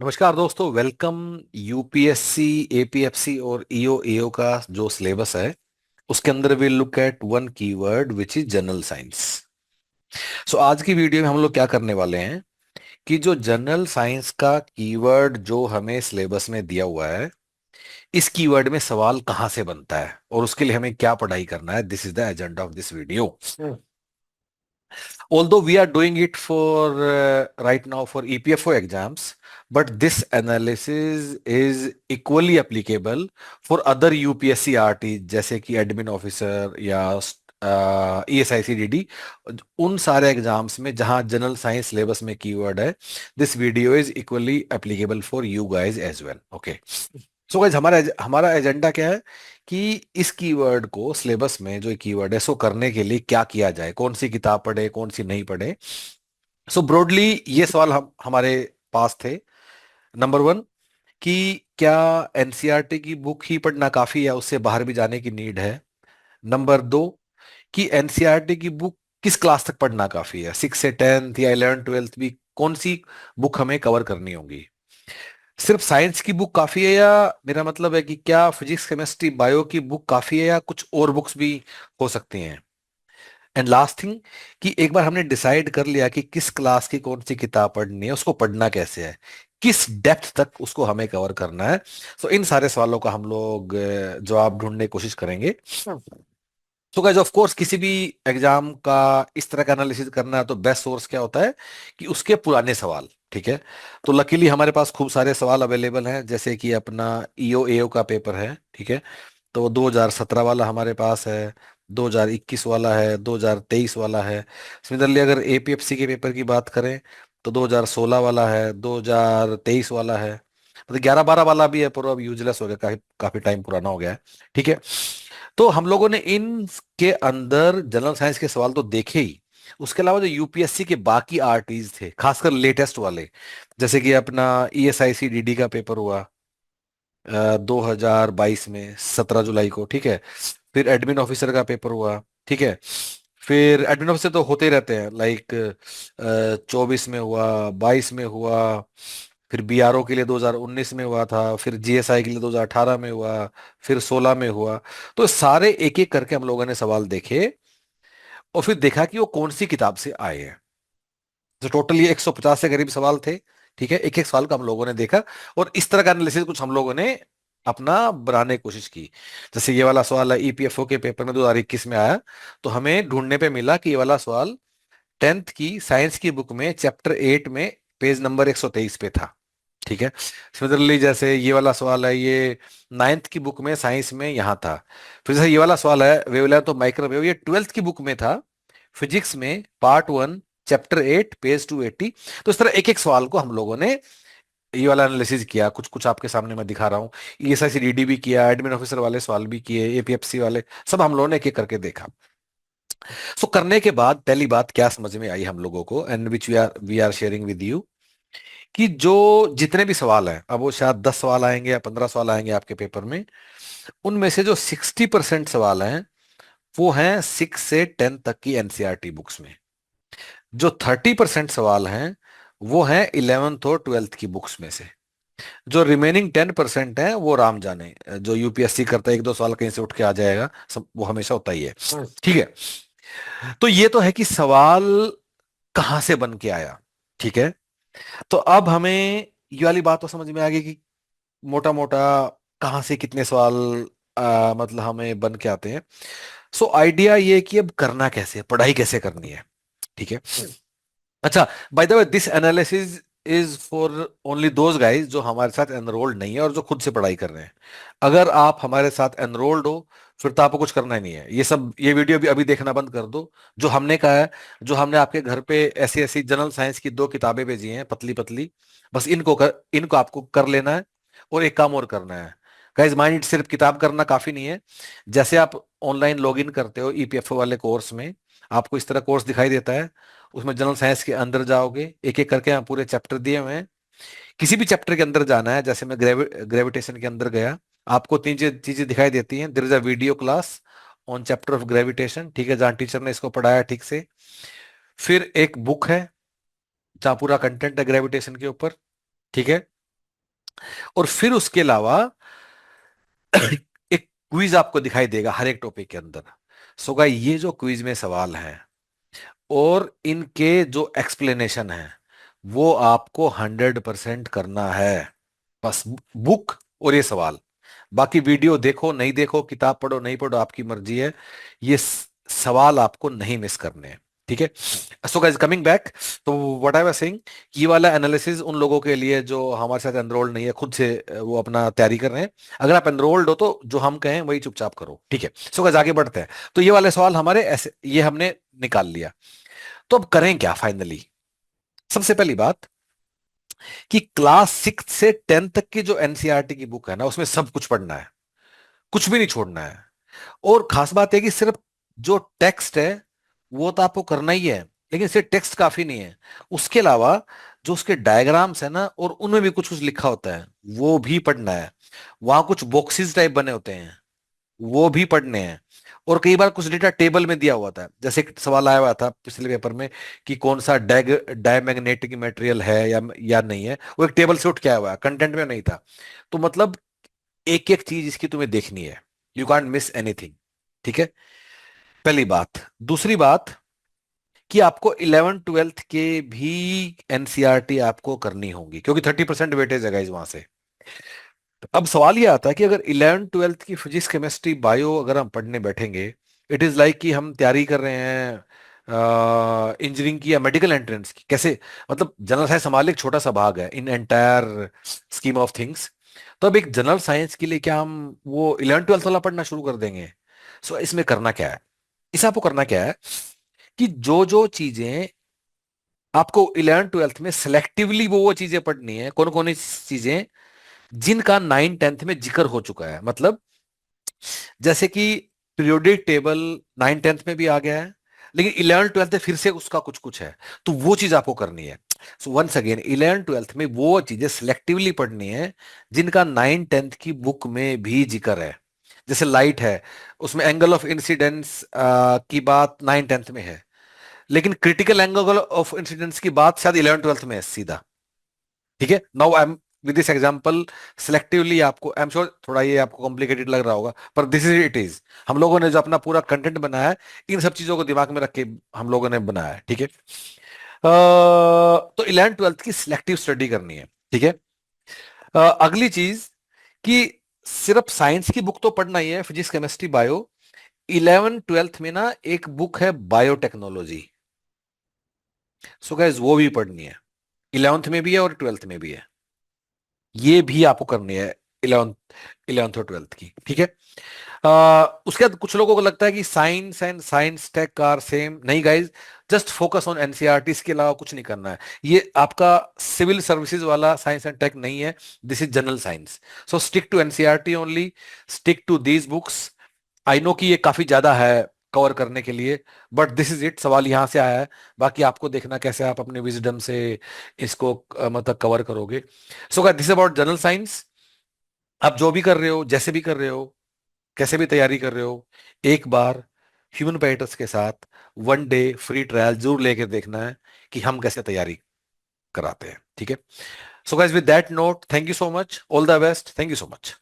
नमस्कार दोस्तों, welcome. UPSC, APFC और ईओ एओ का जो सिलेबस है उसके अंदर will look at one keyword which is general science. So आज की वीडियो में हम लोग क्या करने वाले हैं कि जो जनरल साइंस का कीवर्ड जो हमें सिलेबस में दिया हुआ है, इस कीवर्ड में सवाल कहाँ से बनता है और उसके लिए हमें क्या पढ़ाई करना है। This is the agenda of this video. Although we are doing it for right now for EPFO exams, but this analysis is equally applicable for other UPSC RT जैसे कि एडमिन ऑफिसर या ESICDD, उन सारे exams में जहां general science syllabus में keyword है। This video is equally applicable for you guys as well. Okay, so guys हमारा हमारा एजेंडा क्या है कि इस कीवर्ड को सिलेबस में जो कीवर्ड है सो करने के लिए क्या किया जाए, कौन सी किताब पढ़े कौन सी नहीं पढ़े। सो ब्रॉडली ये सवाल हम हमारे पास थे। नंबर वन, कि क्या एनसीईआरटी की बुक ही पढ़ना काफी है, उससे बाहर भी जाने की नीड है। नंबर दो, कि एनसीईआरटी की बुक किस क्लास तक पढ़ना काफी है, 6 से 10th या 11th 12th भी कौन सी बुक हमें कवर करनी होगी। सिर्फ साइंस की बुक काफी है, या मेरा मतलब है कि क्या फिजिक्स केमिस्ट्री बायो की बुक काफी है या कुछ और बुक्स भी हो सकती हैं। एंड लास्ट थिंग, कि एक बार हमने डिसाइड कर लिया कि किस क्लास की कौन सी किताब पढ़नी है, उसको पढ़ना कैसे है, किस डेप्थ तक उसको हमें कवर करना है। सो इन सारे सवालों का हम लोग जवाब ढूंढने की कोशिश करेंगे। तो गाइस ऑफ कोर्स किसी भी एग्जाम का इस तरह का एनालिसिस करना है तो बेस्ट सोर्स क्या होता है कि उसके पुराने सवाल। ठीक है, तो लकीली हमारे पास खूब सारे सवाल अवेलेबल हैं, जैसे कि अपना ईओ एओ का पेपर है। ठीक है, तो 2017 वाला हमारे पास है, 2021 वाला है, 2023 वाला है। सिमिलरली अगर एपीएफसी के पेपर की बात करें तो 2016 वाला है, 2023 वाला है, मतलब 11-12 वाला भी है, पर अब यूजलेस हो गया, काफी काफी टाइम पुराना हो गया है। ठीक है, तो हम लोगों ने इन के अंदर जनरल साइंस के सवाल तो देखे ही, उसके अलावा जो यूपीएससी के बाकी आरटीज थे, खासकर लेटेस्ट वाले, जैसे कि अपना ईएसआईसी डीडी का पेपर हुआ 2022 में 17 जुलाई को। ठीक है, फिर एडमिन ऑफिसर का पेपर हुआ। ठीक है, फिर एडमिन ऑफिसर तो होते ही रहते हैं, लाइक 24 में हुआ, 22 में हुआ, फिर बीआरओ के लिए 2019 में हुआ था, फिर जीएसआई के लिए 2018 में हुआ, फिर 16 में हुआ। तो सारे एक एक करके हम लोगों ने सवाल देखे और फिर देखा कि वो कौन सी किताब से आए हैं। तो टोटल ये 150 से करीब सवाल थे। ठीक है, एक एक सवाल का हम लोगों ने देखा और इस तरह का एनालिसिस कुछ हम लोगों ने अपना बनाने की कोशिश की। जैसे ये वाला सवाल है ईपीएफओ के पेपर में 2021 में आया, तो हमें ढूंढने पे मिला कि ये वाला सवाल 10th की साइंस की बुक में चैप्टर 8 में पेज नंबर 123 पे था। ठीक है, सिमिलरली जैसे ये वाला सवाल है, ये 9th की बुक में साइंस में यहाँ था। फिर जैसे ये वाला सवाल है वेवलेंथ ऑफ माइक्रोवेव, ये 12th की बुक में था, फिजिक्स में पार्ट 1 चैप्टर 8 पेज 280। तो इस तरह एक एक सवाल को हम लोगों ने ये वाला एनालिसिस किया, कुछ कुछ आपके सामने मैं दिखा रहा हूँ। ईएसआईसी डीडी भी किया, एडमिन ऑफिसर वाले सवाल भी किए, एपीएफसी वाले, सब हम लोगों ने एक एक करके देखा। सो करने के बाद पहली बात क्या समझ में आई हम लोगों को, and which we are sharing with you, कि जो जितने भी सवाल हैं, अब वो शायद 10 सवाल आएंगे या 15 सवाल आएंगे आपके पेपर में, उनमें से जो 60% सवाल हैं वो हैं 6 से 10 तक की एनसीईआरटी बुक्स में। जो 30% सवाल हैं वो हैं 11th और 12th की बुक्स में से। जो रिमेनिंग 10% है वो राम जाने, जो यूपीएससी करता है, एक दो सवाल कहीं से उठ के आ जाएगा, सब वो हमेशा होता ही है। ठीक है, तो ये तो है कि सवाल कहां से बन के आया। ठीक है, तो अब हमें ये वाली बात तो समझ में आ गई कि मोटा मोटा कहाँ से कितने सवाल मतलब हमें बन के आते हैं। सो आइडिया ये है कि अब करना कैसे है, पढ़ाई कैसे करनी है। ठीक है, अच्छा, by the way this analysis is for only those guys जो हमारे साथ एनरोल्ड नहीं है और जो खुद से पढ़ाई कर रहे हैं। अगर आप हमारे साथ एनरोल्ड हो फिर तो आपको कुछ करना ही नहीं है, ये सब ये वीडियो भी अभी देखना बंद कर दो। जो हमने कहा है, जो हमने आपके घर पे ऐसी ऐसी जनरल साइंस की 2 किताबें भेजी हैं पतली पतली, बस इनको आपको कर लेना है। और एक काम और करना है गाइज, माइंड सिर्फ किताब करना काफी नहीं है। जैसे आप ऑनलाइन लॉग इन करते हो ईपीएफओ वाले कोर्स में, आपको इस तरह कोर्स दिखाई देता है, उसमें जनरल साइंस के अंदर जाओगे, एक एक करके यहाँ पूरे चैप्टर दिए हुए हैं। किसी भी चैप्टर के अंदर जाना है, जैसे मैं ग्रेविटेशन के अंदर गया, आपको तीन चीजें दिखाई देती हैं। There is a video class on chapter of gravitation, ठीक है, जहाँ टीचर ने इसको पढ़ाया ठीक से। फिर एक बुक है जहाँ पूरा कंटेंट है ग्रेविटेशन के ऊपर। ठीक है, और फिर उसके अलावा एक क्विज आपको दिखाई देगा हर एक टॉपिक के अंदर। सो गाइस ये जो क्विज में सवाल हैं और इनके जो एक्सप्लेनेशन है वो आपको 100% करना है। बस बुक और ये सवाल, बाकी वीडियो देखो नहीं देखो, किताब पढ़ो नहीं पढ़ो, आपकी मर्जी है। ये सवाल आपको नहीं मिस करने हैं, ठीक है। सो गाइस कमिंग बैक, तो व्हाट आई वाज सेइंग, ये वाला एनालिसिस उन लोगों के लिए जो हमारे साथ एनरोल्ड नहीं है, खुद से वो अपना तैयारी कर रहे हैं। अगर आप एनरोल्ड हो तो जो हम कहें वही चुपचाप करो, ठीक है। सो गाइस आगे बढ़ते हैं। तो ये वाले सवाल हमारे ऐसे ये हमने निकाल लिया। तो अब करें क्या फाइनली? सबसे पहली बात कि क्लास 6 से 10 तक की जो एनसीईआरटी की बुक है ना, उसमें सब कुछ पढ़ना है, कुछ भी नहीं छोड़ना है। और खास बात है कि सिर्फ जो टेक्स्ट है वो तो आपको करना ही है, लेकिन सिर्फ टेक्स्ट काफी नहीं है। उसके अलावा जो उसके डायग्राम्स है ना, और उनमें भी कुछ कुछ लिखा होता है, वो भी पढ़ना है। वहां कुछ बॉक्सेस टाइप बने होते हैं, वो भी पढ़ने हैं। और कई बार कुछ डेटा टेबल में दिया हुआ था, जैसे एक सवाल आया हुआ था पिछले पेपर में कि कौन सा डायमैग्नेटिक मटेरियल है या नहीं है, वो एक टेबल से उठ के आया हुआ है, कंटेंट में नहीं था। तो मतलब एक एक चीज इसकी तुम्हें देखनी है, यू कांट मिस एनीथिंग, ठीक है। पहली बात। दूसरी बात कि आपको 11th 12th के भी एनसीईआरटी आपको करनी होगी, क्योंकि 30% वेटेज है गाइस वहां से। अब सवाल ये आता है कि अगर 11th 12th की फिजिक्स केमिस्ट्री बायो अगर हम पढ़ने बैठेंगे, इट इज लाइक कि हम तैयारी कर रहे हैं इंजीनियरिंग की या मेडिकल एंट्रेंस की। कैसे? मतलब जनरल साइंस हमारे लिए एक छोटा सा भाग है in entire scheme of things. तो अब एक जनरल साइंस के लिए क्या हम वो 11th 12th वाला पढ़ना शुरू कर देंगे? सो इसमें करना क्या है, इसे आपको करना क्या है कि जो जो चीजें आपको 11th 12th में सिलेक्टिवली वो चीजें पढ़नी है, कौन कौन सी चीजें जिनका 9th 10th में जिक्र हो चुका है। मतलब जैसे कि पीरियोडिक टेबल 9th 10th में भी आ गया है, लेकिन 11th 12th में फिर से उसका कुछ कुछ है, तो वो चीज आपको करनी है। So once again 11th 12th में वो चीजें सिलेक्टिवली पढ़नी है जिनका 9th 10th की बुक में भी जिक्र है। जैसे लाइट है, उसमें एंगल ऑफ इंसिडेंस की बात 9th 10th में है, लेकिन क्रिटिकल एंगल ऑफ इंसिडेंस की बात शायद 11th 12th में है सीधा, ठीक है। Now I am with this example selectively आपको, आई एम श्योर थोड़ा ये आपको कॉम्प्लिकेटेड लग रहा होगा, पर दिस इज इट इज। हम लोगों ने जो अपना पूरा कंटेंट बनाया है, इन सब चीजों को दिमाग में रख के हम लोगों ने बनाया है, ठीक है। तो 11th 12th की सिलेक्टिव स्टडी करनी है, ठीक है। अगली चीज कि सिर्फ साइंस की बुक तो पढ़ना ही है, physics chemistry bio. 11th 12th में ना एक बुक है बायोटेक्नोलॉजी, सो गाइस वो भी पढ़नी है। 11th में भी है और 12th में भी है, ये भी आपको करनी है। 11th 11th और 12th की, ठीक है। उसके बाद कुछ लोगों को लगता है कि science and science tech are same. नहीं guys, just focus on NCERT, इसके अलावा कुछ नहीं करना है। ये आपका सिविल सर्विसेज वाला साइंस एंड टेक नहीं है, this is general science. So stick to NCERT only, stick to these books. I know कि ये काफी ज्यादा है कवर करने के लिए, बट दिस इज इट, सवाल यहां से आया है। बाकी आपको देखना कैसे आप अपने विजडम से इसको मतलब कवर करोगे। So this about general science. आप जो भी कर रहे हो, जैसे भी कर रहे हो, कैसे भी तैयारी कर रहे हो, एक बार ह्यूमन पैराडाइस के साथ 1 डे फ्री ट्रायल जरूर लेके देखना है कि हम कैसे तैयारी कराते हैं, ठीक है। So guys with that note, thank you so much, all the best, thank you so much.